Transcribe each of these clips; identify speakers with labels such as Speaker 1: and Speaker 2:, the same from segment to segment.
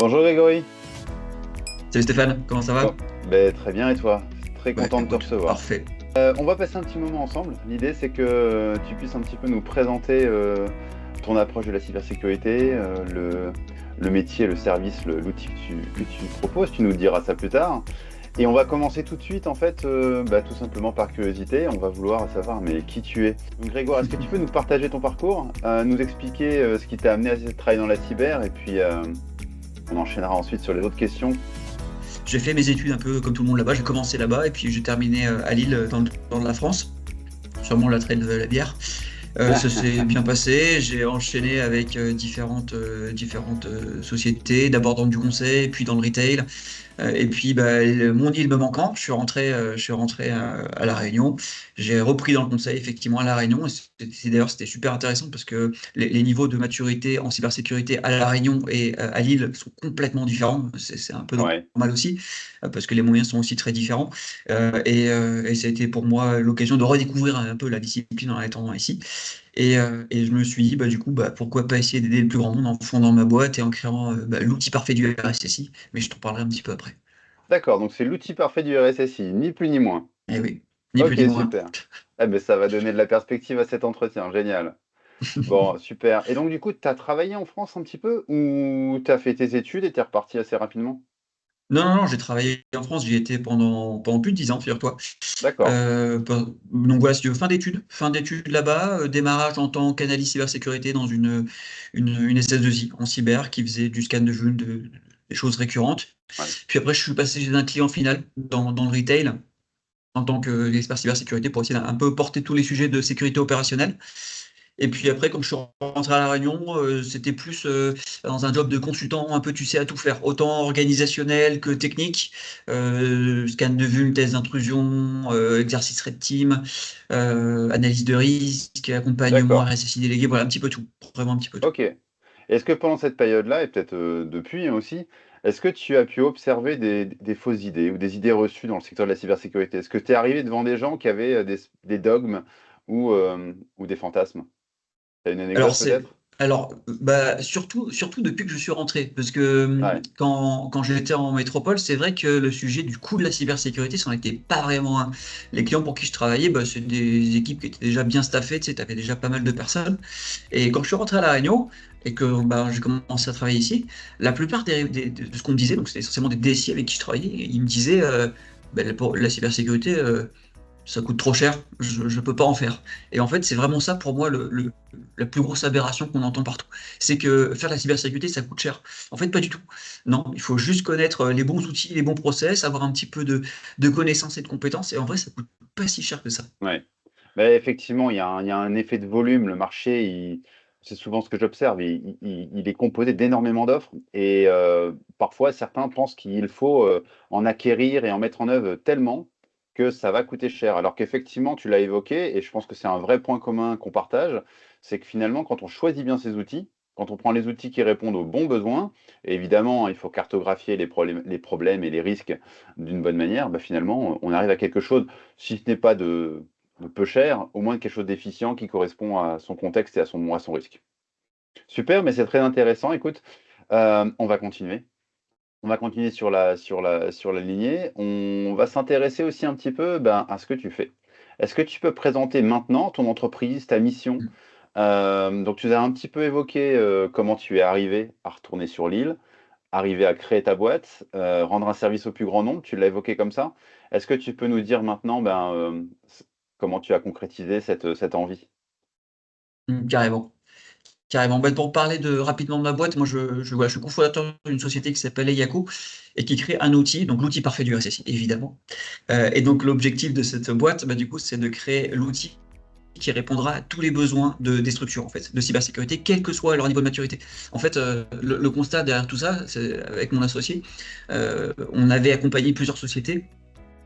Speaker 1: Bonjour Grégory.
Speaker 2: Salut Stéphane, comment ça
Speaker 1: Bon,
Speaker 2: va?
Speaker 1: très bien et toi? Très
Speaker 2: Ouais,
Speaker 1: content de te
Speaker 2: écoute,
Speaker 1: recevoir.
Speaker 2: parfait.
Speaker 1: On va passer un petit moment ensemble. L'idée c'est que tu puisses un petit peu nous présenter ton approche de la cybersécurité, le métier, le service, l'outil que tu proposes. Tu nous diras ça plus tard. Et on va commencer tout de suite en fait, tout simplement par curiosité. On va vouloir savoir mais qui tu es. Donc Grégoire, est-ce que tu peux nous partager ton parcours, nous expliquer ce qui t'a amené à travailler dans la cyber et puis on enchaînera ensuite sur les autres questions.
Speaker 2: J'ai fait mes études un peu comme tout le monde là-bas, j'ai commencé là-bas et puis j'ai terminé à Lille dans le nord de la France, sûrement l'attrait de la bière. Ça s'est bien passé, j'ai enchaîné avec différentes sociétés, d'abord dans du conseil, puis dans le retail. Et puis mon île me manquant, je suis rentré à La Réunion. J'ai repris dans le conseil effectivement à La Réunion. Et d'ailleurs c'était super intéressant parce que les niveaux de maturité en cybersécurité à La Réunion et à Lille sont complètement différents. C'est un peu
Speaker 1: Ouais.
Speaker 2: normal aussi parce que les moyens sont aussi très différents. Et ça a été pour moi l'occasion de redécouvrir un peu la discipline en étant ici. Et je me suis dit, du coup, pourquoi pas essayer d'aider le plus grand monde en fondant ma boîte et en créant l'outil parfait du RSSI. Mais je t'en parlerai un petit peu après.
Speaker 1: D'accord, donc c'est l'outil parfait du RSSI, ni plus ni moins.
Speaker 2: Eh oui, ni plus
Speaker 1: Ok,
Speaker 2: ni moins.
Speaker 1: super. Eh ben, ça va donner de la perspective à cet entretien, génial. Bon, super. Et donc du coup, tu as travaillé en France un petit peu ou tu as fait tes études et tu es reparti assez rapidement?
Speaker 2: Non, non, non, j'ai travaillé en France, j'y étais pendant plus de 10 ans, figure-toi.
Speaker 1: D'accord.
Speaker 2: Donc voilà, si tu veux, fin d'études là-bas, démarrage en tant qu'analyste cybersécurité dans une SS2I en cyber qui faisait du scan de vue, des choses récurrentes.
Speaker 1: Ouais.
Speaker 2: Puis après, je suis passé chez un client final dans le retail en tant qu'expert cybersécurité pour essayer d'un un peu porter tous les sujets de sécurité opérationnelle. Et puis après, quand je suis rentré à La Réunion, c'était plus dans un job de consultant, un peu, tu sais, à tout faire, autant organisationnel que technique, scan de vulnes, test d'intrusion, exercice red team, analyse de risque, accompagnement
Speaker 1: D'accord.
Speaker 2: RSSI délégué, voilà, un petit peu tout, vraiment un petit peu tout.
Speaker 1: Ok. Est-ce que pendant cette période-là, et peut-être depuis aussi, est-ce que tu as pu observer des fausses idées ou des idées reçues dans le secteur de la cybersécurité? Est-ce que tu es arrivé devant des gens qui avaient des dogmes ou des fantasmes? Tu as une
Speaker 2: Alors,
Speaker 1: anecdote
Speaker 2: c'est,
Speaker 1: peut-être?
Speaker 2: surtout depuis que je suis rentré, parce que
Speaker 1: Ouais.
Speaker 2: quand j'étais en métropole, c'est vrai que le sujet du coût de la cybersécurité, ça n'en était pas vraiment un. Les clients pour qui je travaillais, c'est des équipes qui étaient déjà bien staffées, tu sais, t'avais déjà pas mal de personnes. Et quand je suis rentré à La Réunion et que j'ai commencé à travailler ici, la plupart de ce qu'on me disait, donc c'était essentiellement des DSI avec qui je travaillais, ils me disaient, pour la cybersécurité, ça coûte trop cher, je ne peux pas en faire. Et en fait, c'est vraiment ça pour moi la plus grosse aberration qu'on entend partout. C'est que faire de la cybersécurité, ça coûte cher. En fait, pas du tout. Non, il faut juste connaître les bons outils, les bons process, avoir un petit peu de connaissances et de compétences. Et en vrai, ça coûte pas si cher que ça.
Speaker 1: Ouais. Beh, effectivement, il y a un effet de volume. Le marché, c'est souvent ce que j'observe, il est composé d'énormément d'offres et parfois certains pensent qu'il faut, en acquérir et en mettre en œuvre tellement que ça va coûter cher. Alors qu'effectivement, tu l'as évoqué et je pense que c'est un vrai point commun qu'on partage, c'est que finalement, quand on choisit bien ses outils, quand on prend les outils qui répondent aux bons besoins, et évidemment, il faut cartographier les problèmes et les risques d'une bonne manière, finalement, on arrive à quelque chose, si ce n'est pas de peu cher, au moins quelque chose d'efficient qui correspond à son contexte et à son risque. Super, mais c'est très intéressant. Écoute, on va continuer. On va continuer sur la lignée. On va s'intéresser aussi un petit peu, à ce que tu fais. Est-ce que tu peux présenter maintenant ton entreprise, ta mission? Donc tu as un petit peu évoqué, comment tu es arrivé à retourner sur l'île, arriver à créer ta boîte, rendre un service au plus grand nombre, tu l'as évoqué comme ça. Est-ce que tu peux nous dire maintenant, comment tu as concrétisé cette envie?
Speaker 2: Carrément. Carrément. Pour parler rapidement de ma boîte, moi voilà, je suis cofondateur d'une société qui s'appelle Eyaku et qui crée un outil, donc l'outil parfait du RSSI, évidemment. Et donc l'objectif de cette boîte, du coup, c'est de créer l'outil qui répondra à tous les besoins des structures en fait, de cybersécurité, quel que soit leur niveau de maturité. En fait, le constat derrière tout ça, c'est avec mon associé, on avait accompagné plusieurs sociétés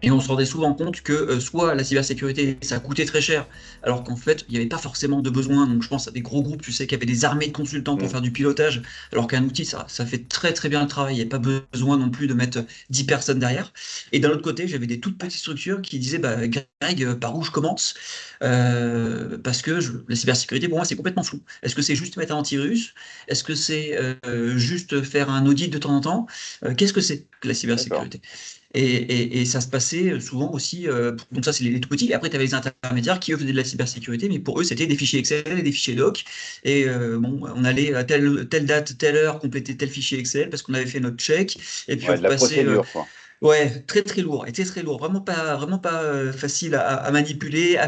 Speaker 2: Et on se rendait souvent compte que soit la cybersécurité, ça coûtait très cher, alors qu'en fait, il n'y avait pas forcément de besoin. Donc, je pense à des gros groupes, tu sais, qui avaient des armées de consultants pour
Speaker 1: Mm.
Speaker 2: faire du pilotage, alors qu'un outil, ça fait très très bien le travail. Il n'y a pas besoin non plus de mettre 10 personnes derrière. Et d'un autre côté, j'avais des toutes petites structures qui disaient, bah, Greg, par où je commence? Parce que la cybersécurité, pour moi, c'est complètement flou. Est-ce que c'est juste mettre un antivirus? Est-ce que c'est juste faire un audit de temps en temps? Qu'est-ce que c'est que la
Speaker 1: D'accord.
Speaker 2: cybersécurité? Et ça se passait souvent aussi, donc ça c'est les tout petits, et après tu avais les intermédiaires qui eux faisaient de la cybersécurité, mais pour eux c'était des fichiers Excel et des fichiers doc, et bon, on allait à telle date, telle heure, compléter tel fichier Excel parce qu'on avait fait notre check, et puis on
Speaker 1: Ouais, de la
Speaker 2: repassait,
Speaker 1: procédure, quoi.
Speaker 2: ouais, très très lourd, et très très lourd, vraiment pas facile à manipuler,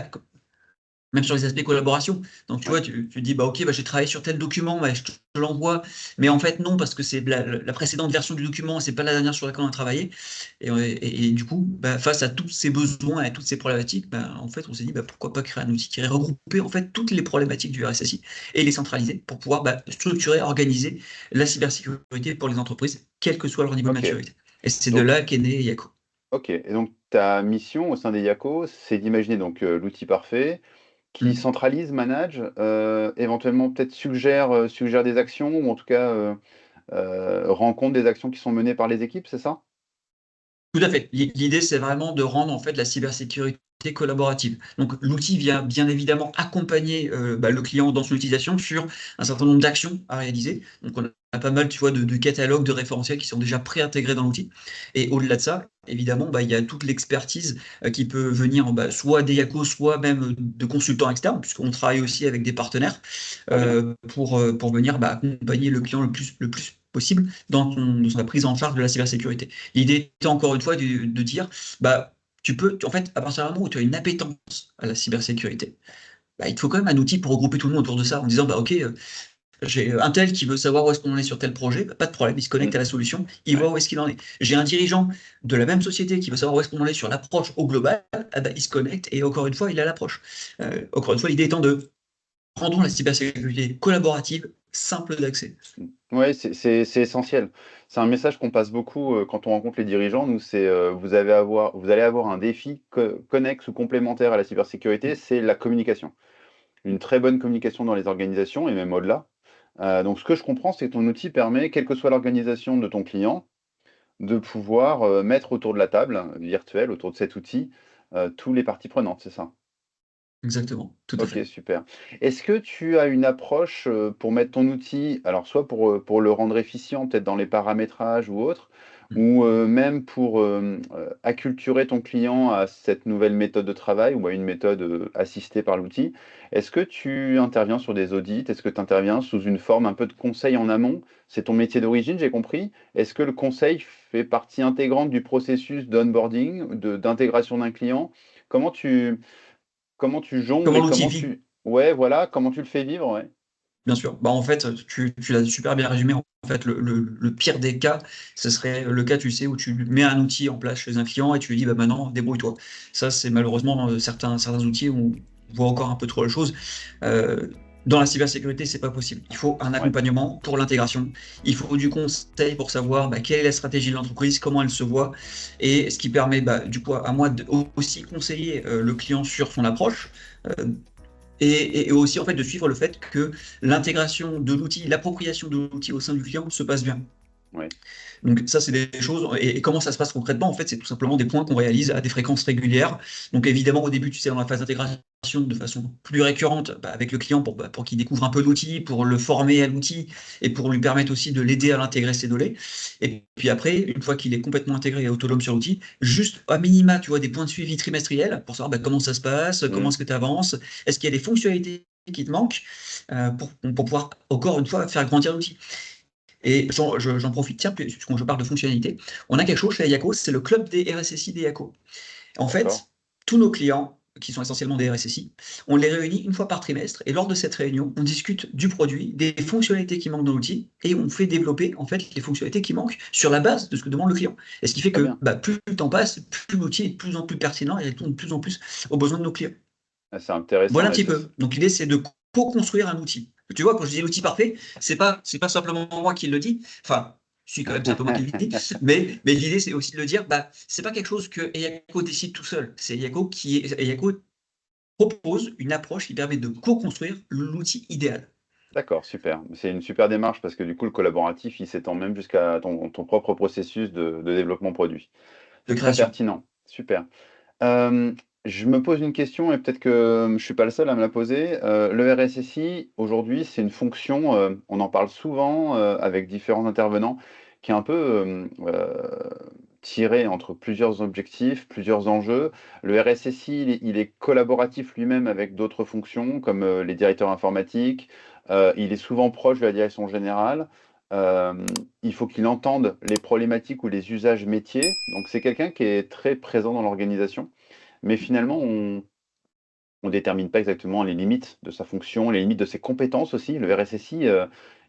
Speaker 2: même sur les aspects collaboration. Donc, tu
Speaker 1: Ouais.
Speaker 2: vois, tu dis, bah, ok, bah, j'ai travaillé sur tel document, bah, je te l'envoie. Mais en fait, non, parce que c'est la précédente version du document, c'est pas la dernière sur laquelle on a travaillé. Et du coup, bah, face à tous ces besoins et toutes ces problématiques, bah, en fait, on s'est dit, bah, pourquoi pas créer un outil qui irait regrouper en fait toutes les problématiques du RSSI et les centraliser pour pouvoir bah, structurer, organiser la cybersécurité pour les entreprises, quel que soit leur niveau de
Speaker 1: Ok.
Speaker 2: maturité. Et c'est de
Speaker 1: Donc,
Speaker 2: là qu'est né Yako.
Speaker 1: ok. Et donc, ta mission au sein des Yako, c'est d'imaginer donc l'outil parfait qui
Speaker 2: Mm.
Speaker 1: centralise, manage, éventuellement peut-être suggère des actions ou en tout cas rend compte des actions qui sont menées par les équipes, c'est ça?
Speaker 2: Tout à fait. L'idée, c'est vraiment de rendre en fait la cybersécurité collaborative. Donc, l'outil vient bien évidemment accompagner bah, le client dans son utilisation sur un certain nombre d'actions à réaliser. Donc, on a pas mal, tu vois, de catalogues, de référentiels qui sont déjà pré-intégrés dans l'outil. Et au-delà de ça, évidemment, bah, il y a toute l'expertise qui peut venir bah, soit des YACO, soit même de consultants externes, puisqu'on travaille aussi avec des partenaires
Speaker 1: Très bien.
Speaker 2: pour venir bah, accompagner le client le plus possible dans sa prise en charge de la cybersécurité. L'idée était encore une fois de dire, bah, en fait, à partir du moment où tu as une appétence à la cybersécurité, bah, il te faut quand même un outil pour regrouper tout le monde autour de ça en disant, bah, ok, j'ai un tel qui veut savoir où est-ce qu'on en est sur tel projet, bah, pas de problème, il se connecte
Speaker 1: Mm.
Speaker 2: à la solution, il
Speaker 1: Ouais.
Speaker 2: voit où est-ce qu'il en est. J'ai un dirigeant de la même société qui veut savoir où est-ce qu'on en est sur l'approche au global, ah bah, il se connecte et encore une fois, il a l'approche. Encore une fois, l'idée étant de rendons la cybersécurité collaborative, simple d'accès.
Speaker 1: Mmh. Ouais, c'est essentiel. C'est un message qu'on passe beaucoup, quand on rencontre les dirigeants. Nous, c'est, vous allez avoir un défi connexe ou complémentaire à la cybersécurité, c'est la communication. Une très bonne communication dans les organisations et même au-delà. Donc ce que je comprends, c'est que ton outil permet, quelle que soit l'organisation de ton client, de pouvoir, mettre autour de la table virtuelle, autour de cet outil, tous les parties prenantes, c'est ça?
Speaker 2: Exactement, tout à
Speaker 1: OK,
Speaker 2: fait.
Speaker 1: super. Est-ce que tu as une approche, pour mettre ton outil alors soit pour le rendre efficient, peut-être dans les paramétrages ou autre, ou même pour, acculturer ton client à cette nouvelle méthode de travail ou à une méthode, assistée par l'outil? Est-ce que tu interviens sur des audits? Est-ce que tu interviens sous une forme un peu de conseil en amont? C'est ton métier d'origine, j'ai compris. Est-ce que le conseil fait partie intégrante du processus d'onboarding, d'intégration d'un client? Comment tu Comment tu jongles
Speaker 2: Comment
Speaker 1: et
Speaker 2: l'outil
Speaker 1: comment
Speaker 2: vit?
Speaker 1: tu ouais, voilà, comment tu le fais vivre, ouais.
Speaker 2: Bien sûr. Bah, en fait, tu l'as super bien résumé. En fait, le pire des cas, ce serait le cas, tu sais, où tu mets un outil en place chez un client et tu lui dis, bah, maintenant, débrouille-toi. Ça, c'est malheureusement certains outils où on voit encore un peu trop la chose. Euh, dans la cybersécurité, c'est pas possible. Il faut un
Speaker 1: Ouais,
Speaker 2: accompagnement pour l'intégration. Il faut du conseil pour savoir bah, quelle est la stratégie de l'entreprise, comment elle se voit, et ce qui permet, bah, du coup, à moi de aussi conseiller le client sur son approche. Euh, et aussi en fait de suivre le fait que l'intégration de l'outil, l'appropriation de l'outil au sein du client se passe bien.
Speaker 1: ouais.
Speaker 2: Donc ça, c'est des choses. Et comment ça se passe concrètement? En fait, c'est tout simplement des points qu'on réalise à des fréquences régulières. Donc évidemment, au début, tu sais, dans la phase d'intégration, de façon plus récurrente bah, avec le client pour qu'il découvre un peu l'outil, pour le former à l'outil et pour lui permettre aussi de l'aider à l'intégrer ses données. Et puis après, une fois qu'il est complètement intégré et autonome sur l'outil, juste à minima, tu vois, des points de suivi trimestriels pour savoir bah, comment ça se passe, comment
Speaker 1: Mmh.
Speaker 2: est-ce que tu avances, est-ce qu'il y a des fonctionnalités qui te manquent pour pouvoir encore une fois faire grandir l'outil. Et j'en profite, tiens, puisque je parle de fonctionnalité, on a quelque chose chez Yako, c'est le club des RSSI des Yako. En
Speaker 1: D'accord.
Speaker 2: fait, tous nos clients, qui sont essentiellement des RSSI, on les réunit une fois par trimestre, et lors de cette réunion, on discute du produit, des fonctionnalités qui manquent dans l'outil, et on fait développer en fait les fonctionnalités qui manquent sur la base de ce que demande le client. Et ce qui fait
Speaker 1: Très
Speaker 2: que
Speaker 1: bien.
Speaker 2: bah, plus le temps passe, plus l'outil est de plus en plus pertinent et répond de plus en plus aux besoins de nos clients.
Speaker 1: Ah, c'est intéressant,
Speaker 2: Voilà un
Speaker 1: ouais,
Speaker 2: petit peu. Donc l'idée, c'est de co-construire un outil. Tu vois, quand je dis l'outil parfait, c'est pas simplement moi qui le dis. Enfin, Si, quand même, c'est un peu moi qui le dis. Mais l'idée, c'est aussi de le dire, bah, c'est pas quelque chose que Eyako décide tout seul. C'est Eyako propose une approche qui permet de co-construire l'outil idéal
Speaker 1: D'accord, super. C'est une super démarche parce que du coup, le collaboratif, il s'étend même jusqu'à ton propre processus de développement produit.
Speaker 2: de
Speaker 1: C'est très
Speaker 2: création.
Speaker 1: pertinent. Super. Euh, je me pose une question et peut-être que je suis pas le seul à me la poser. Le RSSI, aujourd'hui, c'est une fonction, on en parle souvent avec différents intervenants, qui est un peu tirée entre plusieurs objectifs, plusieurs enjeux. Le RSSI, il est collaboratif lui-même avec d'autres fonctions, comme les directeurs informatiques. Il est souvent proche de la direction générale. Il faut qu'il entende les problématiques ou les usages métiers. Donc, c'est quelqu'un qui est très présent dans l'organisation. Mais finalement, on détermine pas exactement les limites de sa fonction, les limites de ses compétences aussi. Le RSSI,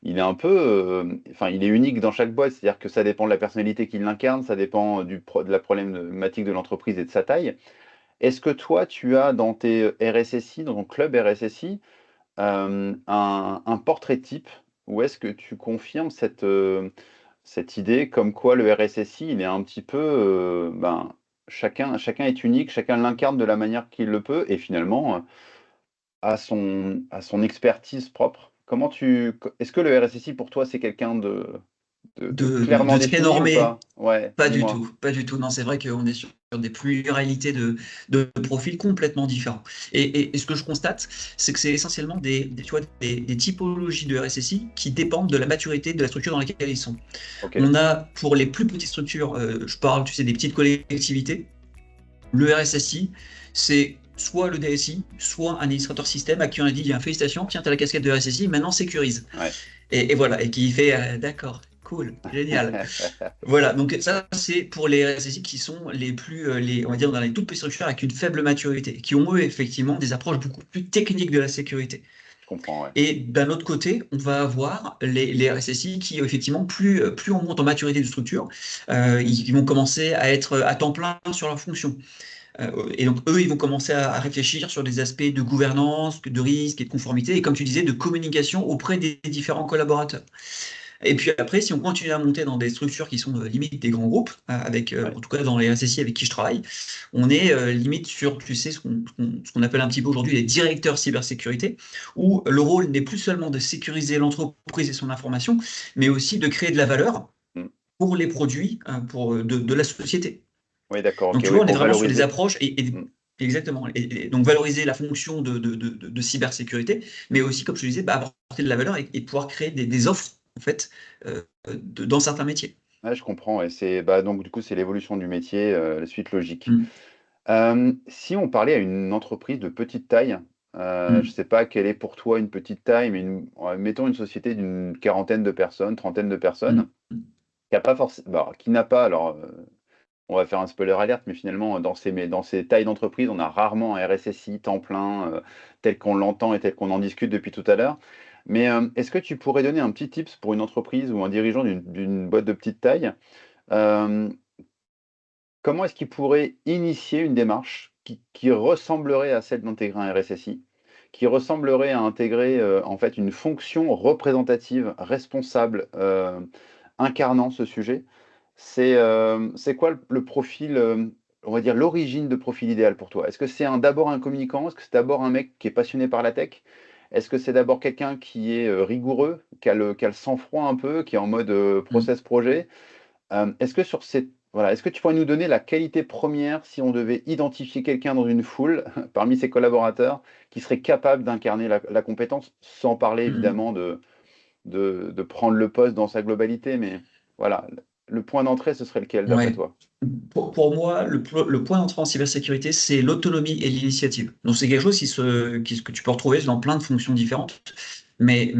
Speaker 1: il est un peu, enfin, il est unique dans chaque boîte, c'est-à-dire que ça dépend de la personnalité qui l'incarne, ça dépend de la problématique de l'entreprise et de sa taille. Est-ce que toi, tu as dans tes RSSI, dans ton club RSSI, un portrait type, ou est-ce que tu confirmes cette idée comme quoi le RSSI, il est un petit peu, ben, chacun est unique, chacun l'incarne de la manière qu'il le peut et finalement, a son expertise propre. Est-ce que le RSSI pour toi, c'est quelqu'un de clairement
Speaker 2: De très
Speaker 1: défini ou
Speaker 2: normé.
Speaker 1: pas? Ouais,
Speaker 2: Pas du
Speaker 1: dis-moi.
Speaker 2: tout, pas du tout. Non, c'est vrai qu'on est sur des pluralités de profils complètement différents. Et ce que je constate, c'est que c'est essentiellement tu vois, des typologies de RSSI qui dépendent de la maturité de la structure dans laquelle ils sont.
Speaker 1: OK.
Speaker 2: On a pour les plus petites structures, je parle, tu sais, des petites collectivités, le RSSI, c'est soit le DSI, soit un administrateur système à qui on a dit, bien, félicitations, tiens, tu as la casquette de RSSI, maintenant sécurise.
Speaker 1: Ouais.
Speaker 2: Et voilà, et qui fait, d'accord, cool, génial. Voilà, donc ça, c'est pour les RSSI qui sont les plus, on va dire, dans les toutes petites structures avec une faible maturité, qui ont eux, effectivement, des approches beaucoup plus techniques de la sécurité.
Speaker 1: Je comprends, ouais.
Speaker 2: Et d'un autre côté, on va avoir les RSSI qui, effectivement, plus on monte en maturité de structure, ils vont commencer à être à temps plein sur leur fonction. Et donc, eux, ils vont commencer à réfléchir sur des aspects de gouvernance, de risque et de conformité, et comme tu disais, de communication auprès des différents collaborateurs. Et puis après, si on continue à monter dans des structures qui sont limite des grands groupes, avec,
Speaker 1: Ouais.
Speaker 2: en tout cas dans les RSSI avec qui je travaille, on est limite sur, tu sais, ce qu'on appelle un petit peu aujourd'hui les directeurs cybersécurité, où le rôle n'est plus seulement de sécuriser l'entreprise et son information, mais aussi de créer de la valeur
Speaker 1: Mmh.
Speaker 2: pour les produits de la société.
Speaker 1: Oui, d'accord, OK,
Speaker 2: Donc tu
Speaker 1: oui,
Speaker 2: vois, on est
Speaker 1: pour
Speaker 2: vraiment sur des
Speaker 1: valoriser.
Speaker 2: approches
Speaker 1: Mmh.
Speaker 2: exactement. Et donc valoriser la fonction de cybersécurité, mais aussi, comme je te disais, bah, apporter de la valeur et pouvoir créer des offres en fait dans certains métiers.
Speaker 1: Ouais, je comprends et bah, donc du coup, c'est l'évolution du métier, la suite logique.
Speaker 2: Mm,
Speaker 1: Si on parlait à une entreprise de petite taille, je
Speaker 2: mm,
Speaker 1: sais pas quelle est pour toi une petite taille, mais mettons une société d'une quarantaine de personnes, trentaine de
Speaker 2: mm,
Speaker 1: personnes,
Speaker 2: mm.
Speaker 1: qui a pas forcément, bah, qui n'a pas alors, on va faire un spoiler alert, mais finalement, dans ces tailles d'entreprise, on a rarement un RSSI temps plein, tel qu'on l'entend et tel qu'on en discute depuis tout à l'heure. Mais, est-ce que tu pourrais donner un petit tips pour une entreprise ou un dirigeant d'une boîte de petite taille? Hem, Comment est-ce qu'il pourrait initier une démarche qui ressemblerait à celle d'intégrer un RSSI? Qui ressemblerait à intégrer, en fait, une fonction représentative, responsable, incarnant ce sujet? C'est quoi le profil, on va dire l'origine de profil idéal pour toi? Est-ce que c'est d'abord un communicant? Est-ce que c'est d'abord un mec qui est passionné par la tech? Est-ce que c'est d'abord quelqu'un qui est, rigoureux, qui a le sang-froid un peu, qui est en mode,
Speaker 2: Mm.
Speaker 1: process projet? Est-ce que sur cette voilà, est-ce que tu pourrais nous donner la qualité première si on devait identifier quelqu'un dans une foule, parmi ses collaborateurs, qui serait capable d'incarner la compétence? Sans parler
Speaker 2: Mm.
Speaker 1: évidemment de prendre le poste dans sa globalité, mais voilà, le point d'entrée, ce serait lequel d'après
Speaker 2: Ouais.
Speaker 1: toi?
Speaker 2: Pour moi, le point d'entrée en cybersécurité, c'est l'autonomie et l'initiative. Donc, c'est quelque chose que tu peux retrouver dans plein de fonctions différentes. Mais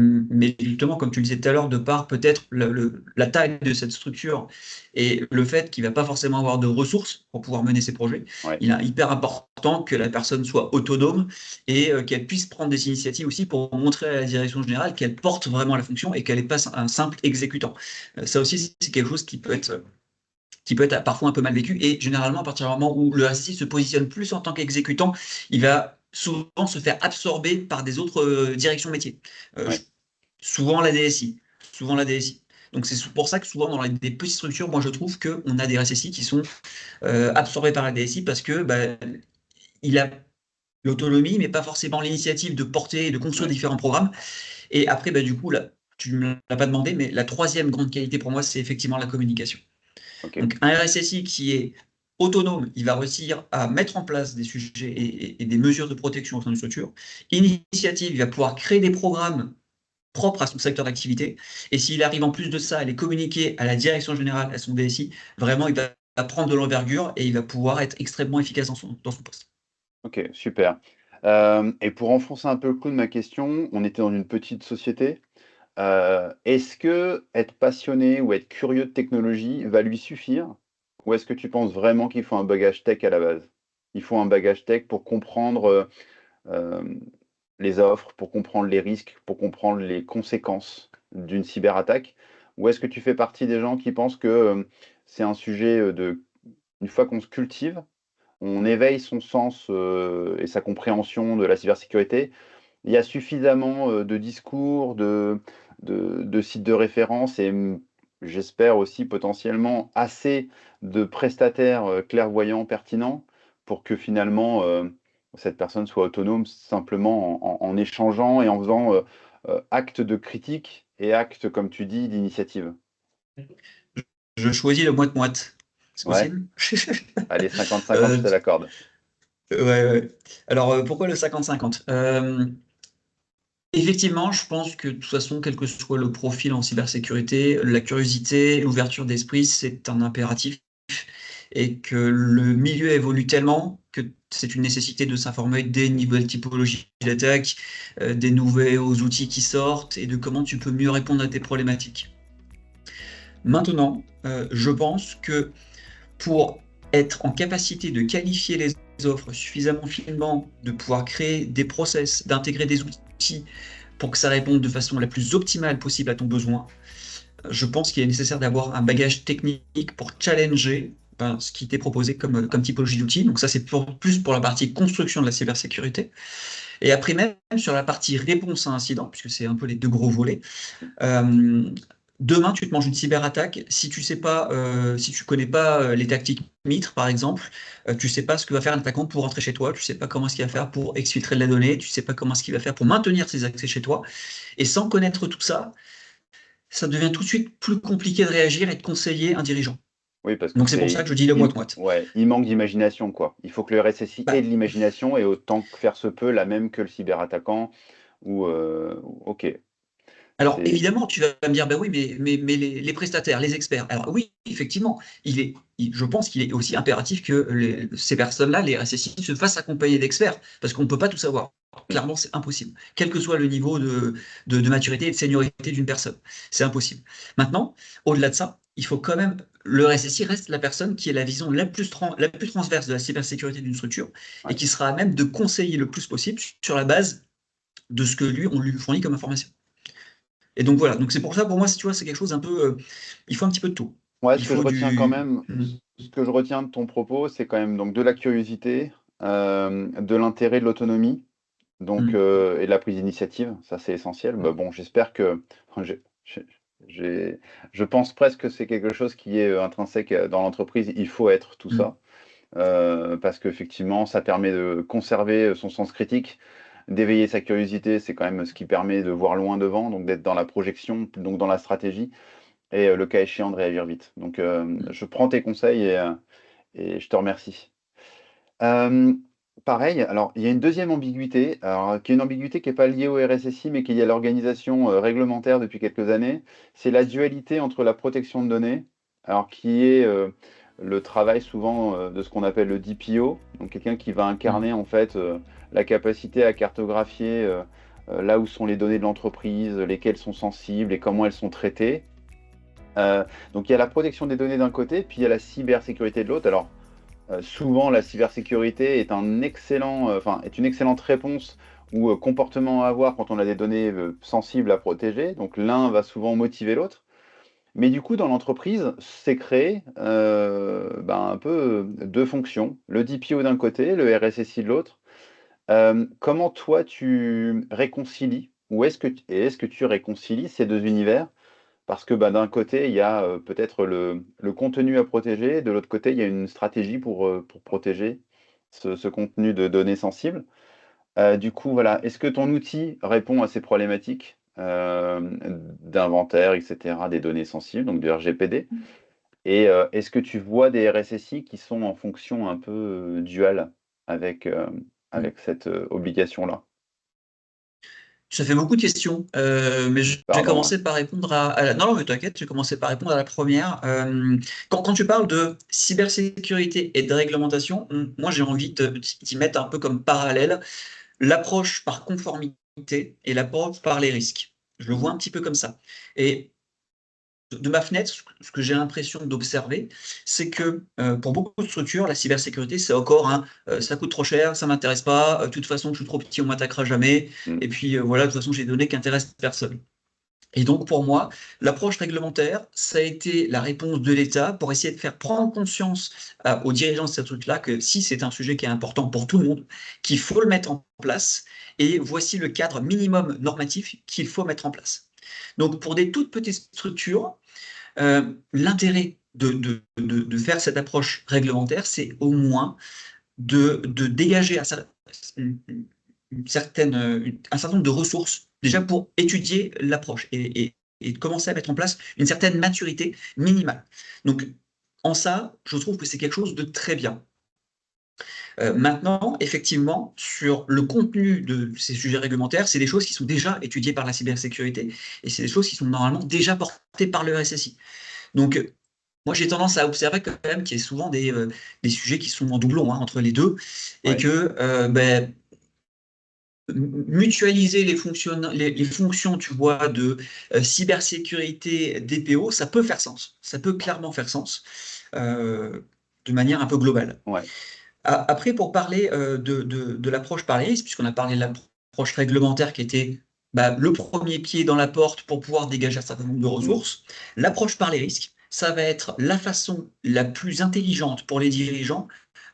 Speaker 2: justement, comme tu le disais tout à l'heure, de par peut-être la taille de cette structure et le fait qu'il ne va pas forcément avoir de ressources pour pouvoir mener ses projets,
Speaker 1: Ouais.
Speaker 2: il est hyper important que la personne soit autonome et qu'elle puisse prendre des initiatives aussi pour montrer à la direction générale qu'elle porte vraiment la fonction et qu'elle n'est pas un simple exécutant. Ça aussi, c'est quelque chose qui peut être parfois un peu mal vécu. Et généralement, à partir du moment où le RSSI se positionne plus en tant qu'exécutant, il va souvent se faire absorber par des autres directions métiers. Euh,
Speaker 1: Ouais.
Speaker 2: souvent la DSI. Souvent la DSI. Donc c'est pour ça que souvent dans des petites structures, moi je trouve qu'on a des RSSI qui sont absorbés par la DSI parce que il a l'autonomie, mais pas forcément l'initiative de porter et de construire
Speaker 1: Ouais,
Speaker 2: différents programmes. Et après, du coup, là, tu ne me l'as pas demandé, mais la troisième grande qualité pour moi, c'est effectivement la communication.
Speaker 1: ok.
Speaker 2: Donc un RSSI qui est autonome, il va réussir à mettre en place des sujets et des mesures de protection au sein d'une structure. Initiative, il va pouvoir créer des programmes propres à son secteur d'activité. Et s'il arrive en plus de ça à les communiquer à la direction générale, à son DSI, vraiment, il va prendre de l'envergure et il va pouvoir être extrêmement efficace dans son poste.
Speaker 1: Ok, super. Et pour enfoncer un peu le clou de ma question, on était dans une petite société. Est-ce que être passionné ou être curieux de technologie va lui suffire? Ou est-ce que tu penses vraiment qu'il faut un bagage tech à la base? Il faut un bagage tech pour comprendre hem, les offres, pour comprendre les risques, pour comprendre les conséquences d'une cyberattaque? Ou est-ce que tu fais partie des gens qui pensent que, c'est un sujet, de une fois qu'on se cultive, on éveille son sens, et sa compréhension de la cybersécurité, il y a suffisamment, de discours, de sites de référence et j'espère aussi potentiellement assez de prestataires, clairvoyants, pertinents pour que finalement, cette personne soit autonome simplement en échangeant et en faisant, acte de critique et acte, comme tu dis, d'initiative.
Speaker 2: Je choisis le moite-moite. C'est
Speaker 1: Ouais?
Speaker 2: possible?
Speaker 1: Allez, 50-50, je
Speaker 2: Euh,
Speaker 1: te l'accorde.
Speaker 2: ouais, ouais. Alors, pourquoi le 50-50? Effectivement, je pense que de toute façon, quel que soit le profil en cybersécurité, la curiosité, l'ouverture d'esprit, c'est un impératif et que le milieu évolue tellement que c'est une nécessité de s'informer des nouvelles typologies d'attaque, des nouveaux outils qui sortent et de comment tu peux mieux répondre à tes problématiques. Maintenant, je pense que pour être en capacité de qualifier les offres suffisamment finement, de pouvoir créer des process, d'intégrer des outils pour que ça réponde de façon la plus optimale possible à ton besoin, je pense qu'il est nécessaire d'avoir un bagage technique pour challenger ce qui t'est proposé comme typologie d'outils. Donc ça, c'est plus pour la partie construction de la cybersécurité. Et après, même sur la partie réponse à incident, puisque c'est un peu les deux gros volets, euh, demain, tu te manges une cyberattaque. Si tu sais pas, si tu connais pas les tactiques Mitre, par exemple, tu sais pas ce que va faire un attaquant pour rentrer chez toi. Tu sais pas comment est-ce qu'il va faire pour exfiltrer de la donnée. Tu sais pas comment est-ce qu'il va faire pour maintenir ses accès chez toi. Et sans connaître tout ça, ça devient tout de suite plus compliqué de réagir et de conseiller un dirigeant.
Speaker 1: Oui, parce que
Speaker 2: Donc c'est pour ça que je dis le moite-moite.
Speaker 1: ouais, il manque d'imagination, quoi. Il faut que le RSSI ait
Speaker 2: Bah,
Speaker 1: de l'imagination et autant que faire se peut, la même que le cyberattaquant ou OK,
Speaker 2: alors
Speaker 1: c'est
Speaker 2: évidemment, tu vas me dire, bah oui, mais les prestataires, les experts. Alors oui, effectivement, je pense qu'il est aussi impératif que ces personnes-là, les RSSI, se fassent accompagner d'experts, parce qu'on ne peut pas tout savoir.
Speaker 1: mmh,
Speaker 2: Clairement, c'est impossible, quel que soit le niveau de maturité et de seniorité d'une personne. C'est impossible. Maintenant, au-delà de ça, il faut quand même, le RSSI reste la personne qui a la vision la plus transverse de la cybersécurité d'une structure et
Speaker 1: ouais.
Speaker 2: qui sera à même de conseiller le plus possible sur la base de ce que lui, on lui fournit comme information. Et donc voilà, donc c'est pour ça, pour moi, tu vois, c'est quelque chose un peu. Il faut un petit peu de tout.
Speaker 1: Ouais, ce
Speaker 2: Il
Speaker 1: que je
Speaker 2: faut
Speaker 1: retiens quand
Speaker 2: du.
Speaker 1: même, ce que je retiens de ton propos, c'est quand même donc de la curiosité, de l'intérêt, de l'autonomie, donc
Speaker 2: Mm.
Speaker 1: et de la prise d'initiative, ça c'est essentiel. Bah, bon, j'espère que enfin, j'ai je pense presque que c'est quelque chose qui est, intrinsèque, dans l'entreprise. Il faut être tout
Speaker 2: Mm.
Speaker 1: ça. Parce qu'effectivement, ça permet de conserver, son sens critique, d'éveiller sa curiosité. C'est quand même ce qui permet de voir loin devant, donc d'être dans la projection, donc dans la stratégie et le cas échéant de réagir vite. Donc, je prends tes conseils et je te remercie. Hem, Pareil, alors il y a une deuxième ambiguïté, alors qui est une ambiguïté qui est pas liée au RSSI, mais qui est liée à l'organisation, réglementaire depuis quelques années. C'est la dualité entre la protection de données, alors qui est, le travail souvent, de ce qu'on appelle le DPO, donc quelqu'un qui va
Speaker 2: Mm.
Speaker 1: incarner en fait, la capacité à cartographier, là où sont les données de l'entreprise, lesquelles sont sensibles et comment elles sont traitées. Donc il y a la protection des données d'un côté, puis il y a la cybersécurité de l'autre. Alors souvent, la cybersécurité est un excellent, enfin, est une excellente réponse ou comportement à avoir quand on a des données sensibles à protéger. Donc l'un va souvent motiver l'autre. Mais du coup, dans l'entreprise, c'est créé un peu deux fonctions. Le DPO d'un côté, le RSSI de l'autre. Comment toi tu réconcilies ou est-ce que tu réconcilies ces deux univers parce que d'un côté, il y a peut-être le contenu à protéger, de l'autre côté, il y a une stratégie pour protéger ce contenu de données sensibles. Du coup, voilà, est-ce que ton outil répond à ces problématiques d'inventaire, etc., des données sensibles, donc du RGPD? Et est-ce que tu vois des RSSI qui sont en fonction un peu duale avec, avec cette obligation-là?
Speaker 2: Ça fait beaucoup de questions, mais je vais
Speaker 1: Pardon, hein.
Speaker 2: commencer par répondre non, non, mais t'inquiète, je vais commencer par répondre à la première. Quand tu parles de cybersécurité et de réglementation, moi j'ai envie d'y mettre un peu comme parallèle l'approche par conformité et l'approche par les risques. Je le vois
Speaker 1: Mmh.
Speaker 2: un petit peu comme ça. Et de ma fenêtre, ce que j'ai l'impression d'observer, c'est que pour beaucoup de structures, la cybersécurité, c'est encore un ça coûte trop cher, ça m'intéresse pas, de toute façon, je suis trop petit, on m'attaquera jamais,
Speaker 1: Mmh.
Speaker 2: et puis voilà, de toute façon, j'ai des données qui intéressent personne. Et donc, pour moi, l'approche réglementaire, ça a été la réponse de l'État pour essayer de faire prendre conscience aux dirigeants de ce truc-là que si c'est un sujet qui est important pour tout le monde, qu'il faut le mettre en place, et voici le cadre minimum normatif qu'il faut mettre en place. Donc, pour des toutes petites structures, l'intérêt de faire cette approche réglementaire, c'est au moins de dégager un certain nombre de ressources, déjà pour étudier l'approche et de commencer à mettre en place une certaine maturité minimale. Donc, en ça, je trouve que c'est quelque chose de très bien. Maintenant, effectivement, sur le contenu de ces sujets réglementaires, c'est des choses qui sont déjà étudiées par la cybersécurité et c'est des choses qui sont normalement déjà portées par le RSSI. Donc, moi, j'ai tendance à observer quand même qu'il y a souvent des sujets qui sont en doublon entre les deux et
Speaker 1: Ouais,
Speaker 2: que mutualiser les fonctions, tu vois, de cybersécurité, DPO, ça peut faire sens. Ça peut clairement faire sens euh, de manière un peu globale.
Speaker 1: ouais.
Speaker 2: Après, pour parler de l'approche par les risques, puisqu'on a parlé de l'approche réglementaire qui était le premier pied dans la porte pour pouvoir dégager un certain nombre de
Speaker 1: Mmh.
Speaker 2: ressources, l'approche par les risques, ça va être la façon la plus intelligente pour les dirigeants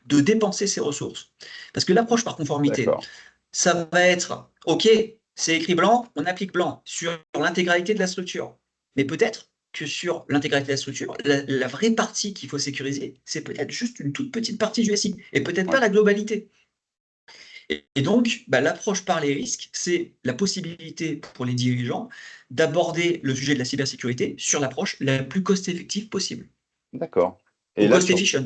Speaker 2: de dépenser ces ressources. Parce que l'approche par conformité,
Speaker 1: D'accord.
Speaker 2: ça va être, OK, c'est écrit blanc, on applique blanc sur l'intégralité de la structure. Mais peut-être que sur l'intégralité de la structure, la vraie partie qu'il faut sécuriser, c'est peut-être juste une toute petite partie du SI, et peut-être pas
Speaker 1: Ouais.
Speaker 2: la globalité. Et donc, l'approche par les risques, c'est la possibilité pour les dirigeants d'aborder le sujet de la cybersécurité sur l'approche la plus cost-effective possible,
Speaker 1: D'accord. Et
Speaker 2: ou
Speaker 1: là, tu
Speaker 2: cost-efficient.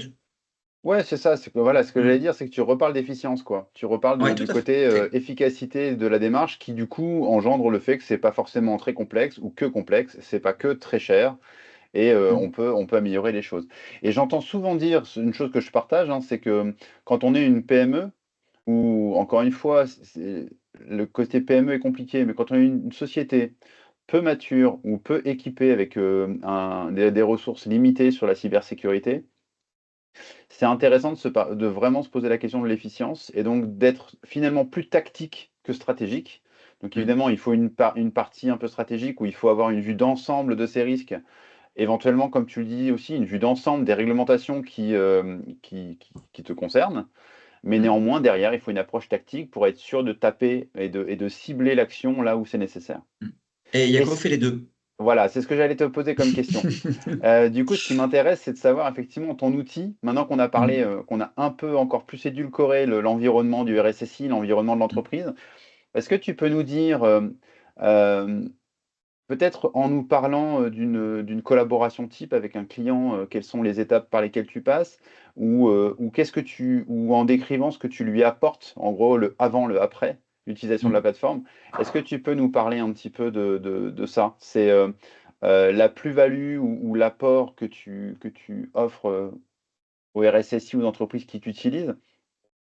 Speaker 1: ouais, c'est ça, c'est que voilà, ce que j'allais
Speaker 2: Mm.
Speaker 1: dire, c'est que tu reparles d'efficience, quoi. Tu reparles
Speaker 2: Ouais, tout
Speaker 1: du
Speaker 2: à
Speaker 1: côté,
Speaker 2: fait.
Speaker 1: efficacité de la démarche qui, du coup, engendre le fait que c'est pas forcément très complexe ou que complexe, c'est pas que très cher et
Speaker 2: Mm.
Speaker 1: on peut améliorer les choses. Et j'entends souvent dire, c'est une chose que je partage, hein, c'est que quand on est une PME ou encore une fois, c'est le côté PME est compliqué, mais quand on est une société peu mature ou peu équipée avec, des ressources limitées sur la cybersécurité, c'est intéressant de vraiment se poser la question de l'efficience et donc d'être finalement plus tactique que stratégique. Donc
Speaker 2: Mm.
Speaker 1: évidemment, il faut une partie un peu stratégique où il faut avoir une vue d'ensemble de ces risques, éventuellement, comme tu le dis aussi, une vue d'ensemble des réglementations qui te concernent. Mais
Speaker 2: Mm.
Speaker 1: néanmoins, derrière, il faut une approche tactique pour être sûr de taper et de cibler l'action là où c'est nécessaire.
Speaker 2: Mm. Et Yako
Speaker 1: Est-ce
Speaker 2: fait les deux.
Speaker 1: Voilà, c'est ce que j'allais te poser comme question. Du coup, ce qui m'intéresse, c'est de savoir effectivement ton outil, maintenant qu'on a parlé,
Speaker 2: Mm.
Speaker 1: qu'on a un peu encore plus édulcoré l'environnement du RSSI, l'environnement de
Speaker 2: Mm.
Speaker 1: l'entreprise. Est-ce que tu peux nous dire, hem, peut-être en nous parlant, d'une collaboration type avec un client, quelles sont les étapes par lesquelles tu passes? Ou qu'est-ce que tu ou en décrivant ce que tu lui apportes, en gros le avant, le après, l'utilisation de la
Speaker 2: Mm.
Speaker 1: plateforme. Est-ce que tu peux nous parler un petit peu de ça? C'est, la plus-value ou l'apport que tu offres, aux RSSI ou aux entreprises qui t'utilisent?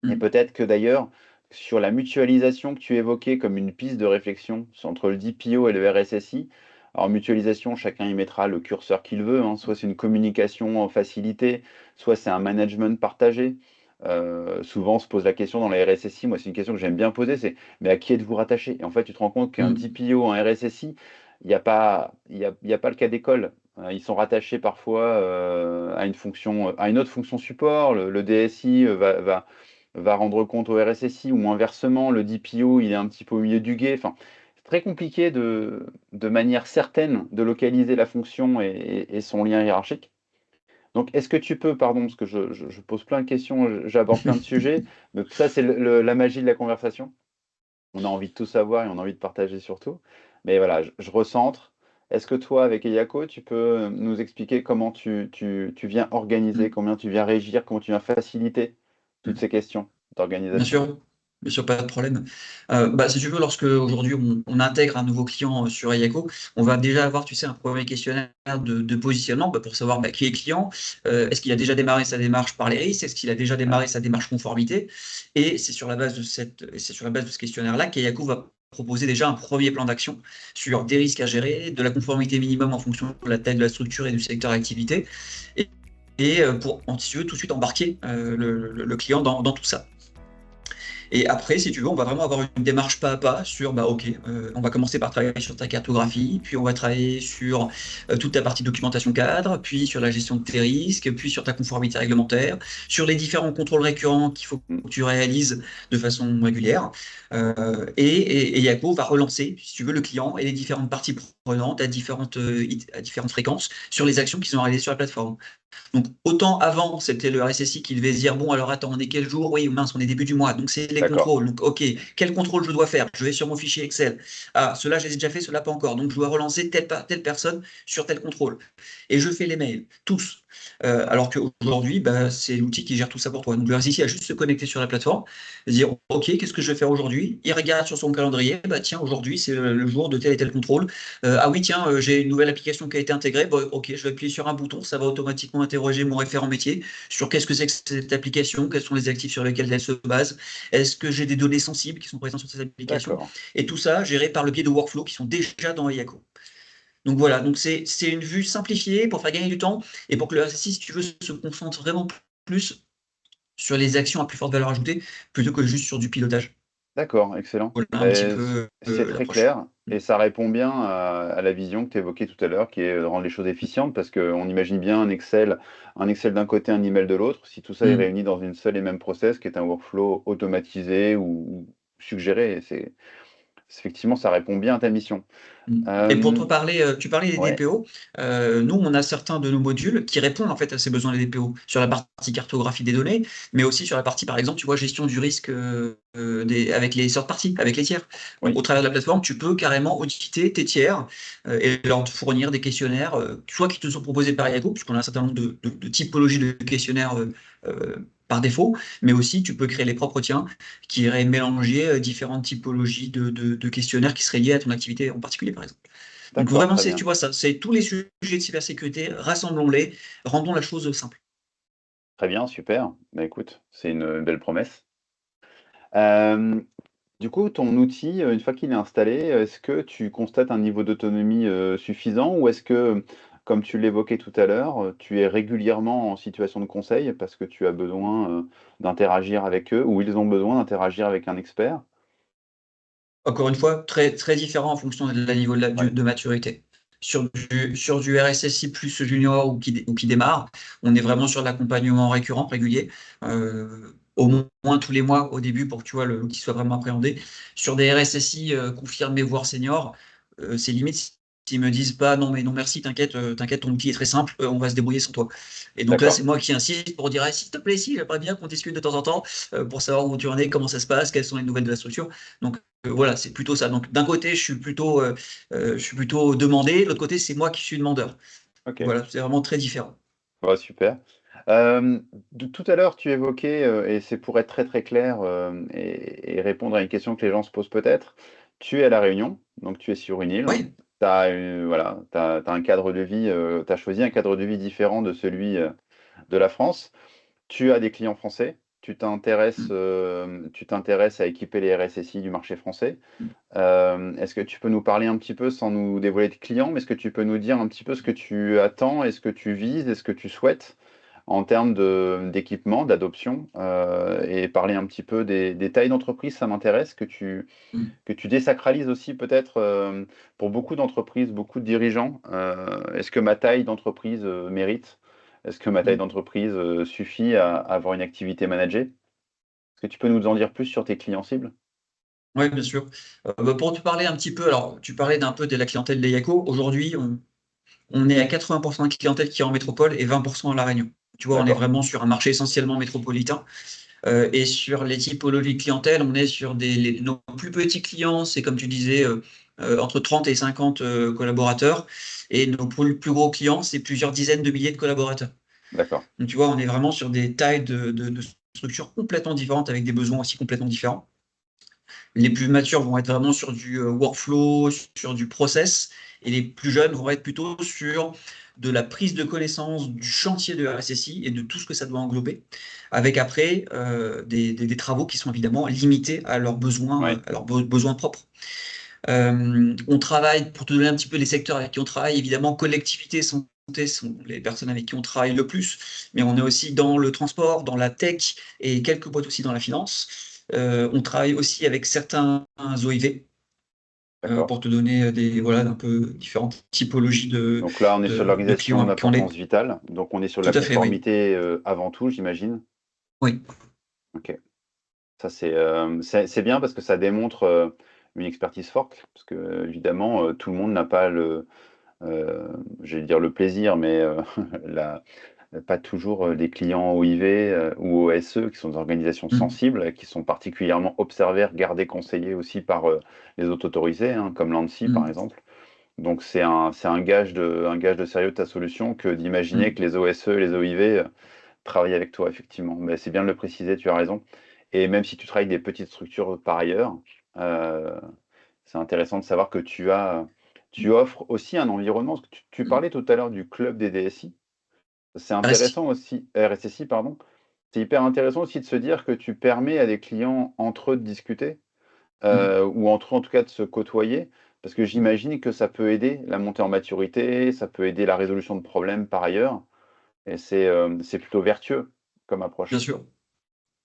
Speaker 1: Et
Speaker 2: Mm.
Speaker 1: peut-être que d'ailleurs, sur la mutualisation que tu évoquais comme une piste de réflexion entre le DPO et le RSSI, alors mutualisation, chacun y mettra le curseur qu'il veut, hein, soit c'est une communication facilitée, soit c'est un management partagé. Souvent, on se pose la question dans la RSSI, moi c'est une question que j'aime bien poser, c'est mais à qui êtes-vous rattaché? Et en fait, tu te rends compte qu'un
Speaker 2: Mm.
Speaker 1: DPO, un RSSI, il y a pas le cas d'école. Ils sont rattachés parfois à une fonction, à une autre fonction support. Le DSI va rendre compte au RSSI ou inversement, le DPO, il est un petit peu au milieu du gué. Enfin, c'est très compliqué de manière certaine de localiser la fonction et son lien hiérarchique. Donc, est-ce que tu peux, pardon, parce que je pose plein de questions, j'aborde plein de sujets, donc ça, c'est la magie de la conversation. On a envie de tout savoir et on a envie de partager surtout. Mais voilà, je recentre. Est-ce que toi, avec Eyako, tu peux nous expliquer comment tu viens organiser,
Speaker 2: Mm.
Speaker 1: combien tu viens régir, comment tu viens faciliter toutes
Speaker 2: Mm.
Speaker 1: ces questions
Speaker 2: Bien
Speaker 1: d'organisation?
Speaker 2: sûr, bien sûr, pas de problème. Bah, si tu veux, lorsque aujourd'hui on intègre un nouveau client sur Ayako, on va déjà avoir, tu sais, un premier questionnaire de positionnement bah, pour savoir bah, qui est client, est-ce qu'il a déjà démarré sa démarche par les risques, est-ce qu'il a déjà
Speaker 1: Ouais,
Speaker 2: démarré sa démarche conformité, et c'est sur la base de c'est sur la base de ce questionnaire-là qu'Ayako va proposer déjà un premier plan d'action sur des risques à gérer, de la conformité minimum en fonction de la taille de la structure et du secteur d'activité, et, pour, si tu veux, tout de suite embarquer le client dans tout ça. Et après, si tu veux, on va vraiment avoir une démarche pas à pas sur, bah, ok, on va commencer par travailler sur ta cartographie, puis on va travailler sur toute ta partie documentation cadre, puis sur la gestion de tes risques, puis sur ta conformité réglementaire, sur les différents contrôles récurrents qu'il faut
Speaker 1: mm,
Speaker 2: que tu réalises de façon régulière. Et Yako va relancer, si tu veux, le client et les différentes parties prenantes à différentes fréquences sur les actions qui sont réalisées sur la plateforme. Donc, autant avant, c'était le RSSI qui devait se dire, bon, alors attends, on est quel jour? Oui, mince, on est début du mois. Donc, c'est les
Speaker 1: d'accord,
Speaker 2: contrôles. Donc, OK, quel contrôle je dois faire? Je vais sur mon fichier Excel. Ah, cela, je les ai déjà fait, cela pas encore. Donc, je dois relancer telle personne sur tel contrôle. Et je fais les mails, tous. Alors qu'aujourd'hui, bah, c'est l'outil qui gère tout ça pour toi. Donc, le RSSI a juste se connecter sur la plateforme, dire, OK, qu'est-ce que je vais faire aujourd'hui? Il regarde sur son calendrier, bah, tiens, aujourd'hui, c'est le jour de tel et tel contrôle. Ah oui, tiens, j'ai une nouvelle application qui a été intégrée. Bon, ok, je vais appuyer sur un bouton, ça va automatiquement interroger mon référent métier sur qu'est-ce que c'est que cette application, quels sont les actifs sur lesquels elle se base, est-ce que j'ai des données sensibles qui sont présentes sur ces applications,
Speaker 1: d'accord.
Speaker 2: et tout ça géré par le biais de workflows qui sont déjà dans Yako. Donc voilà, donc c'est une vue simplifiée pour faire gagner du temps et pour que le RSSI, si tu veux, se concentre vraiment plus sur les actions à plus forte valeur ajoutée plutôt que juste sur du pilotage.
Speaker 1: D'accord, excellent.
Speaker 2: Voilà un petit
Speaker 1: Beh,
Speaker 2: peu
Speaker 1: c'est très
Speaker 2: l'approche.
Speaker 1: clair et ça répond bien à la vision que tu évoquais tout à l'heure, qui est de rendre les choses efficientes parce qu'on imagine bien un Excel d'un côté, un email de l'autre. Si tout ça est
Speaker 2: Mm.
Speaker 1: réuni dans une seule et même process, qui est un workflow automatisé ou suggéré, effectivement, ça répond bien à ta mission.
Speaker 2: Mm. Et pour te
Speaker 1: Hem,
Speaker 2: parler, tu parlais des
Speaker 1: ouais,
Speaker 2: DPO. Nous, on a certains de nos modules qui répondent en fait à ces besoins des DPO sur la partie cartographie des données, mais aussi sur la partie, par exemple, tu vois, gestion du risque avec les sortes parties, avec les tiers. Donc,
Speaker 1: oui,
Speaker 2: au travers de la plateforme, tu peux carrément auditer tes tiers et leur fournir des questionnaires, soit qui te sont proposés par Yahoo, puisqu'on a un certain nombre de typologies de questionnaires euh, par défaut, mais aussi tu peux créer les propres tiens qui iraient mélanger différentes typologies de questionnaires qui seraient liés à ton activité en particulier, par exemple. Donc
Speaker 1: d'accord,
Speaker 2: vraiment,
Speaker 1: très
Speaker 2: c'est,
Speaker 1: bien.
Speaker 2: tu vois ça, c'est tous les sujets de cybersécurité, rassemblons-les, rendons la chose simple.
Speaker 1: Très bien, super. Bah, écoute, c'est une belle promesse. Hem, du coup, ton outil, une fois qu'il est installé, est-ce que tu constates un niveau d'autonomie, suffisant? Ou est-ce que, comme tu l'évoquais tout à l'heure, tu es régulièrement en situation de conseil parce que tu as besoin, d'interagir avec eux ou ils ont besoin d'interagir avec un expert?
Speaker 2: Encore une fois, très, très différent en fonction de la niveau
Speaker 1: Ouais,
Speaker 2: de maturité. Sur du RSSI plus junior ou qui démarre, on est vraiment sur l'accompagnement récurrent, régulier, au moins tous les mois au début pour que tu vois l'outil soit vraiment appréhendé. Sur des RSSI confirmés, voire seniors, c'est limite s'ils me disent pas non mais non merci, t'inquiète, t'inquiète, ton outil est très simple, on va se débrouiller sans toi. Et donc là, c'est
Speaker 1: d'accord,
Speaker 2: moi qui insiste pour dire, ah, s'il te plaît, si, j'aimerais bien qu'on discute de temps en temps pour savoir où tu en es, comment ça se passe, quelles sont les nouvelles de la structure. Donc voilà, c'est plutôt ça. Donc d'un côté, je suis plutôt demandé, de l'autre côté, c'est moi qui suis demandeur.
Speaker 1: OK.
Speaker 2: Voilà, c'est vraiment très différent.
Speaker 1: Ouais, super. De tout à l'heure, tu évoquais, et c'est pour être très, très clair, et répondre à une question que les gens se posent peut-être. Tu es à La Réunion, donc tu es sur une île.
Speaker 2: Oui,
Speaker 1: Tu as, voilà, tu un cadre de vie, tu as choisi un cadre de vie différent de celui, de la France. Tu as des clients français. Tu t'intéresses à équiper les RSSI du marché français. Est-ce que tu peux nous parler un petit peu, sans nous dévoiler de clients, mais est-ce que tu peux nous dire un petit peu ce que tu attends et ce que tu vises et ce que tu souhaites en termes d'équipement, d'adoption, et parler un petit peu des tailles d'entreprise, ça m'intéresse, que tu désacralises aussi peut-être pour beaucoup d'entreprises, beaucoup de dirigeants. Est-ce que ma taille d'entreprise mérite? Est-ce que ma taille d'entreprise suffit à avoir une activité managée? Est-ce que tu peux nous en dire plus sur tes clients cibles?
Speaker 2: Ouais, bien sûr. Pour te parler un petit peu, alors tu parlais d'un peu de la clientèle des Yako. Aujourd'hui, on est à 80% de clientèle qui est en métropole et 20% à La Réunion. Tu vois, on est
Speaker 1: D'accord,
Speaker 2: vraiment sur un marché essentiellement métropolitain. Et sur les typologies de clientèle, on est sur nos plus petits clients, c'est comme tu disais, entre 30 et 50 collaborateurs. Et nos plus gros clients, c'est plusieurs dizaines de milliers de collaborateurs.
Speaker 1: d'accord.
Speaker 2: Donc tu vois, on est vraiment sur des tailles de structures complètement différentes avec des besoins aussi complètement différents. Les plus matures vont être vraiment sur du workflow, sur du process, et les plus jeunes vont être plutôt sur de la prise de connaissance du chantier de RSSI et de tout ce que ça doit englober, avec après des travaux qui sont évidemment limités
Speaker 1: Oui,
Speaker 2: à leurs besoins propres. On travaille, pour te donner un petit peu les secteurs avec qui on travaille, évidemment, collectivité, santé sont les personnes avec qui on travaille le plus, mais on est aussi dans le transport, dans la tech et quelques boîtes aussi dans la finance. On travaille aussi avec certains OIV
Speaker 1: d'accord.
Speaker 2: pour te donner voilà, un peu différentes typologies
Speaker 1: Donc là, on est sur
Speaker 2: de
Speaker 1: l'organisation
Speaker 2: clients qui ont
Speaker 1: d'importance vitale. Donc on est sur
Speaker 2: Tout
Speaker 1: la
Speaker 2: à fait, oui.
Speaker 1: conformité avant tout, j'imagine.
Speaker 2: Oui,
Speaker 1: Ok. Ça, c'est bien parce que ça démontre une expertise forte. Parce que, évidemment, tout le monde n'a pas euh, j'allais dire le plaisir, mais la, pas toujours des clients OIV ou OSE, qui sont des organisations
Speaker 2: mm,
Speaker 1: sensibles, qui sont particulièrement observées, regardées, conseillées aussi par les autres autorisés, hein, comme l'ANSSI par
Speaker 2: mm,
Speaker 1: exemple. Donc c'est un gage de sérieux de ta solution que d'imaginer
Speaker 2: mm.
Speaker 1: que les OSE, les OIV travaillent avec toi, effectivement. Mais c'est bien de le préciser, tu as raison. Et même si tu travailles avec des petites structures par ailleurs, euh, c'est intéressant de savoir que tu offres aussi un environnement. Parce que tu parlais tout à l'heure du club des DSI. C'est
Speaker 2: Resti.
Speaker 1: intéressant aussi, RSSI, pardon. C'est hyper intéressant aussi de se dire que tu permets à des clients entre eux de discuter,
Speaker 2: Mm.
Speaker 1: ou entre eux en tout cas de se côtoyer, parce que j'imagine que ça peut aider la montée en maturité, ça peut aider la résolution de problèmes par ailleurs, et c'est plutôt vertueux comme
Speaker 2: Bien
Speaker 1: approche.
Speaker 2: sûr.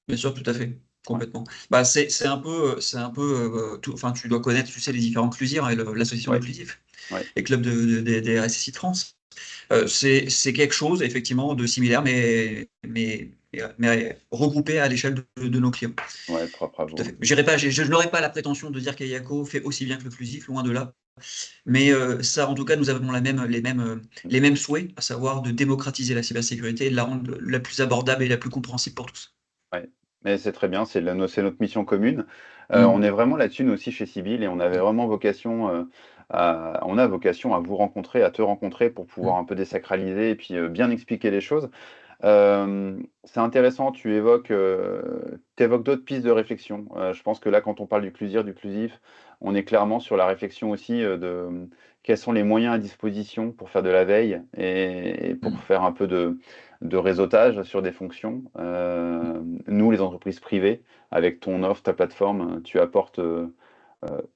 Speaker 2: Bien sûr, tout à fait,
Speaker 1: Ouais,
Speaker 2: complètement. C'est un peu, enfin, tu dois connaître, tu sais, les différents CLUSIR et l'association
Speaker 1: ouais,
Speaker 2: inclusive,
Speaker 1: ouais.
Speaker 2: les clubs des RSSI de France. C'est quelque chose, effectivement, de similaire, mais regroupé à l'échelle de nos clients.
Speaker 1: Ouais, propre à
Speaker 2: Tout à
Speaker 1: vous.
Speaker 2: fait. Je n'aurais pas la prétention de dire qu'Ayako fait aussi bien que le CLUSIF, loin de là. Mais ça, en tout cas, nous avons les mêmes souhaits, à savoir de démocratiser la cybersécurité et de la rendre la plus abordable et la plus compréhensible pour tous.
Speaker 1: Ouais, mais c'est très bien, c'est notre mission commune. On
Speaker 2: Mm.
Speaker 1: est vraiment là-dessus, nous aussi, chez Sibyl, et on avait vraiment vocation, on a vocation à vous rencontrer, à te rencontrer pour pouvoir
Speaker 2: Mm.
Speaker 1: un peu désacraliser et puis bien expliquer les choses. C'est intéressant, tu évoques d'autres pistes de réflexion. Je pense que là, quand on parle du CLUSIR, du CLUSIF, on est clairement sur la réflexion aussi quels sont les moyens à disposition pour faire de la veille et pour
Speaker 2: Mm.
Speaker 1: faire un peu de réseautage sur des fonctions. Nous, les entreprises privées, avec ton offre, ta plateforme, tu apportes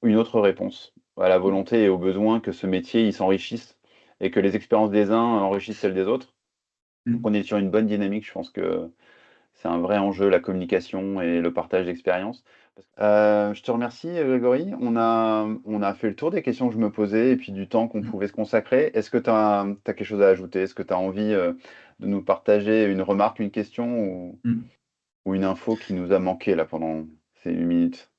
Speaker 1: une autre réponse à la volonté et au besoin que ce métier il s'enrichisse et que les expériences des uns enrichissent celles des autres. Donc
Speaker 2: Mm.
Speaker 1: on est sur une bonne dynamique, je pense que c'est un vrai enjeu, la communication et le partage d'expériences. Je te remercie, Grégory. On a fait le tour des questions que je me posais et puis du temps qu'on
Speaker 2: Mm.
Speaker 1: pouvait se consacrer. Est-ce que tu as, quelque chose à ajouter? Est-ce que tu as envie de nous partager une remarque, une question
Speaker 2: Mm.
Speaker 1: ou une info qui nous a manqué là pendant ces 8 minutes?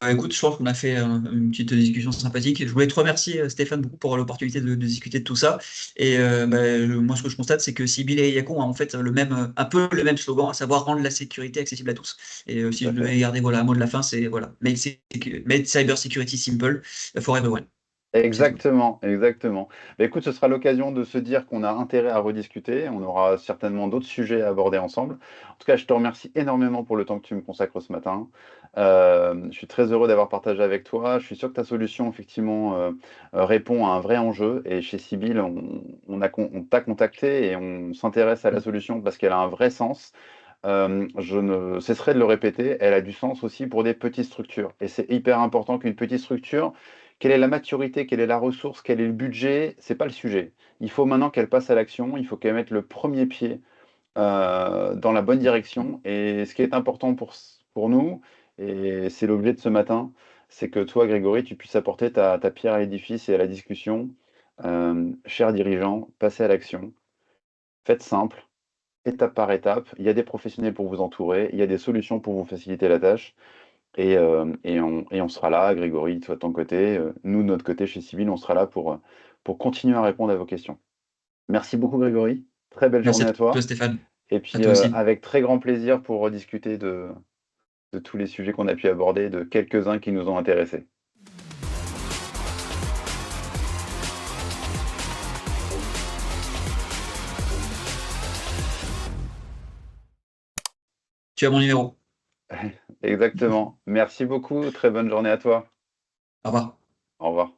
Speaker 2: Écoute, je pense qu'on a fait une petite discussion sympathique. Je voulais te remercier, Stéphane, beaucoup pour l'opportunité de discuter de tout ça. Et moi, ce que je constate, c'est que Sibyl et Yacon ont en fait un peu le même slogan, à savoir rendre la sécurité accessible à tous. Et
Speaker 1: Tout
Speaker 2: si
Speaker 1: à
Speaker 2: je
Speaker 1: fait.
Speaker 2: devais garder voilà, un mot de la fin, c'est voilà, make cyber security simple for everyone. C'est tout.
Speaker 1: Exactement, exactement. Bah, écoute, ce sera l'occasion de se dire qu'on a intérêt à rediscuter. On aura certainement d'autres sujets à aborder ensemble. En tout cas, je te remercie énormément pour le temps que tu me consacres ce matin. Je suis très heureux d'avoir partagé avec toi. Je suis sûr que ta solution, effectivement, répond à un vrai enjeu. Et chez Sibyl, on t'a contacté et on s'intéresse à la
Speaker 2: Mm.
Speaker 1: solution parce qu'elle a un vrai sens. Je ne cesserai de le répéter, elle a du sens aussi pour des petites structures. Et c'est hyper important qu'une petite structure, quelle est la maturité, quelle est la ressource, quel est le budget, c'est pas le sujet. Il faut maintenant qu'elle passe à l'action, il faut qu'elle mette le premier pied dans la bonne direction. Et ce qui est important pour nous, et c'est l'objet de ce matin, c'est que toi, Grégory, tu puisses apporter ta pierre à l'édifice et à la discussion. Chers dirigeants, passez à l'action. Faites simple, étape par étape. Il y a des professionnels pour vous entourer, il y a des solutions pour vous faciliter la tâche. Et on sera là, Grégory, toi de ton côté, nous de notre côté chez Civil, on sera là pour continuer à répondre à vos questions. Merci beaucoup, Grégory. Très belle
Speaker 2: Merci
Speaker 1: journée
Speaker 2: à
Speaker 1: à
Speaker 2: toi,
Speaker 1: toi.
Speaker 2: Stéphane.
Speaker 1: Et
Speaker 2: À
Speaker 1: puis,
Speaker 2: toi aussi.
Speaker 1: avec très grand plaisir pour rediscuter de tous les sujets qu'on a pu aborder, de quelques-uns qui nous ont intéressés.
Speaker 2: Tu as mon numéro.
Speaker 1: Exactement. Merci beaucoup. Très bonne journée à toi.
Speaker 2: Au revoir.
Speaker 1: Au revoir.